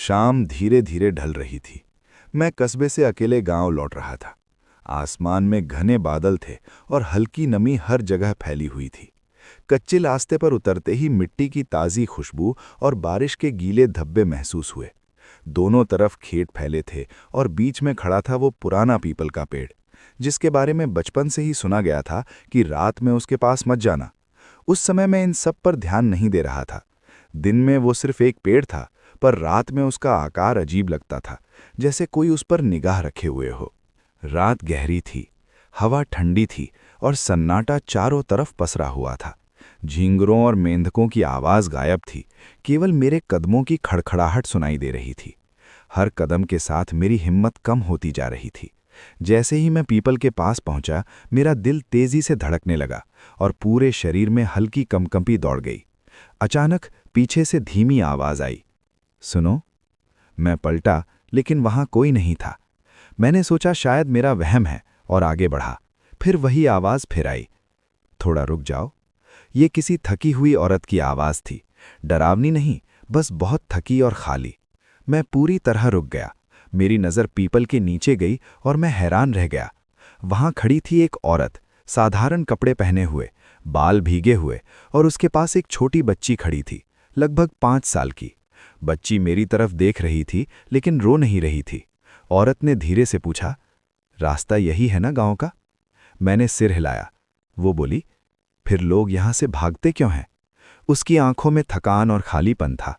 शाम धीरे धीरे ढल रही थी। मैं कस्बे से अकेले गांव लौट रहा था। आसमान में घने बादल थे और हल्की नमी हर जगह फैली हुई थी। कच्चे रास्ते पर उतरते ही मिट्टी की ताज़ी खुशबू और बारिश के गीले धब्बे महसूस हुए। दोनों तरफ खेत फैले थे और बीच में खड़ा था वो पुराना पीपल का पेड़, जिसके बारे में बचपन से ही सुना गया था कि रात में उसके पास मत जाना। उस समय मैं इन सब पर ध्यान नहीं दे रहा था। दिन में वो सिर्फ एक पेड़ था, पर रात में उसका आकार अजीब लगता था, जैसे कोई उस पर निगाह रखे हुए हो। रात गहरी थी, हवा ठंडी थी और सन्नाटा चारों तरफ पसरा हुआ था। झींगरों और मेंढकों की आवाज़ गायब थी, केवल मेरे कदमों की खड़खड़ाहट सुनाई दे रही थी। हर कदम के साथ मेरी हिम्मत कम होती जा रही थी। जैसे ही मैं पीपल के पास पहुंचा, मेरा दिल तेजी से धड़कने लगा और पूरे शरीर में हल्की कंपकंपी दौड़ गई। अचानक पीछे से धीमी आवाज़ आई, सुनो। मैं पलटा, लेकिन वहां कोई नहीं था। मैंने सोचा शायद मेरा वहम है और आगे बढ़ा। फिर वही आवाज़ फिर आई, थोड़ा रुक जाओ। ये किसी थकी हुई औरत की आवाज़ थी, डरावनी नहीं, बस बहुत थकी और खाली। मैं पूरी तरह रुक गया। मेरी नज़र पीपल के नीचे गई और मैं हैरान रह गया। वहां खड़ी थी एक औरत, साधारण कपड़े पहने हुए, बाल भीगे हुए, और उसके पास एक छोटी बच्ची खड़ी थी, लगभग 5 साल की। बच्ची मेरी तरफ देख रही थी, लेकिन रो नहीं रही थी। औरत ने धीरे से पूछा, रास्ता यही है ना गांव का? मैंने सिर हिलाया। वो बोली, फिर लोग यहां से भागते क्यों हैं? उसकी आंखों में थकान और खालीपन था।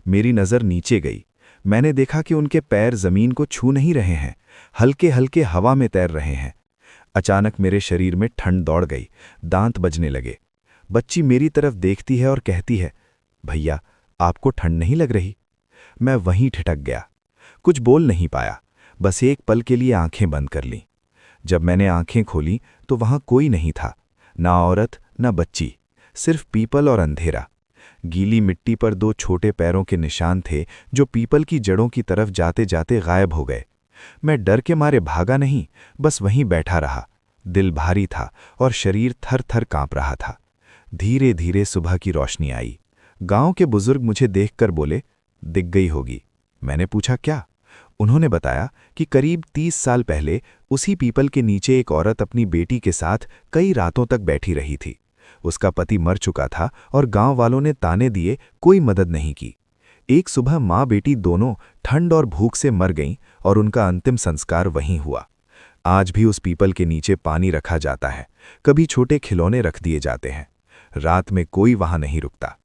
मेरी नज़र नीचे गई। मैंने देखा कि उनके पैर जमीन को छू नहीं रहे हैं, हल्के हल्के हवा में तैर रहे हैं। अचानक मेरे शरीर में ठंड दौड़ गई, दांत बजने लगे। बच्ची मेरी तरफ देखती है और कहती है, भैया, आपको ठंड नहीं लग रही? मैं वहीं ठिठक गया। कुछ बोल नहीं पाया, बस एक पल के लिए आंखें बंद कर लीं। जब मैंने आंखें खोली तो वहां कोई नहीं था, ना औरत ना बच्ची, सिर्फ पीपल और अंधेरा। गीली मिट्टी पर 2 छोटे पैरों के निशान थे, जो पीपल की जड़ों की तरफ जाते जाते गायब हो गए। मैं डर के मारे भागा नहीं, बस वहीं बैठा रहा। दिल भारी था और शरीर थर थर कांप रहा था। धीरे धीरे सुबह की रोशनी आई। गांव के बुजुर्ग मुझे देखकर बोले, दिख गई होगी। मैंने पूछा, क्या? उन्होंने बताया कि करीब 30 साल पहले उसी पीपल के नीचे एक औरत अपनी बेटी के साथ कई रातों तक बैठी रही थी। उसका पति मर चुका था और गांव वालों ने ताने दिए, कोई मदद नहीं की। एक सुबह माँ बेटी दोनों ठंड और भूख से मर गईं और उनका अंतिम संस्कार वहीं हुआ। आज भी उस पीपल के नीचे पानी रखा जाता है, कभी छोटे खिलौने रख दिए जाते हैं। रात में कोई वहां नहीं रुकता।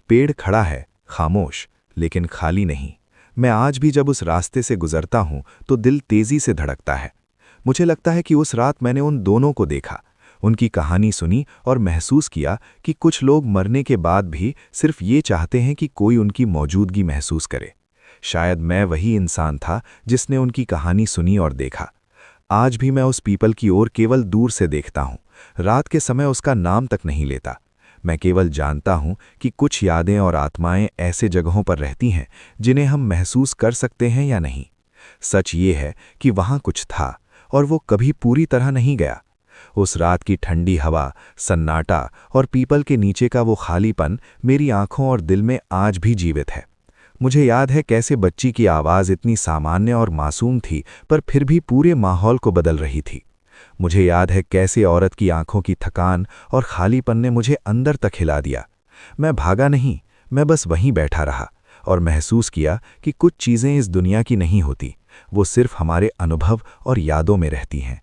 पेड़ खड़ा है, खामोश, लेकिन खाली नहीं। मैं आज भी जब उस रास्ते से गुजरता हूं तो दिल तेजी से धड़कता है। मुझे लगता है कि उस रात मैंने उन दोनों को देखा, उनकी कहानी सुनी और महसूस किया कि कुछ लोग मरने के बाद भी सिर्फ ये चाहते हैं कि कोई उनकी मौजूदगी महसूस करे। शायद मैं वही इंसान था जिसने उनकी कहानी सुनी और देखा। आज भी मैं उस पीपल की ओर केवल दूर से देखता हूँ, रात के समय उसका नाम तक नहीं लेता। मैं केवल जानता हूँ कि कुछ यादें और आत्माएं ऐसे जगहों पर रहती हैं जिन्हें हम महसूस कर सकते हैं या नहीं। सच ये है कि वहाँ कुछ था और वो कभी पूरी तरह नहीं गया। उस रात की ठंडी हवा, सन्नाटा और पीपल के नीचे का वो खालीपन मेरी आंखों और दिल में आज भी जीवित है। मुझे याद है कैसे बच्ची की आवाज़ इतनी सामान्य और मासूम थी, पर फिर भी पूरे माहौल को बदल रही थी। मुझे याद है कैसे औरत की आंखों की थकान और खालीपन ने मुझे अंदर तक हिला दिया। मैं भागा नहीं, मैं बस वहीं बैठा रहा और महसूस किया कि कुछ चीज़ें इस दुनिया की नहीं होती, वो सिर्फ हमारे अनुभव और यादों में रहती हैं।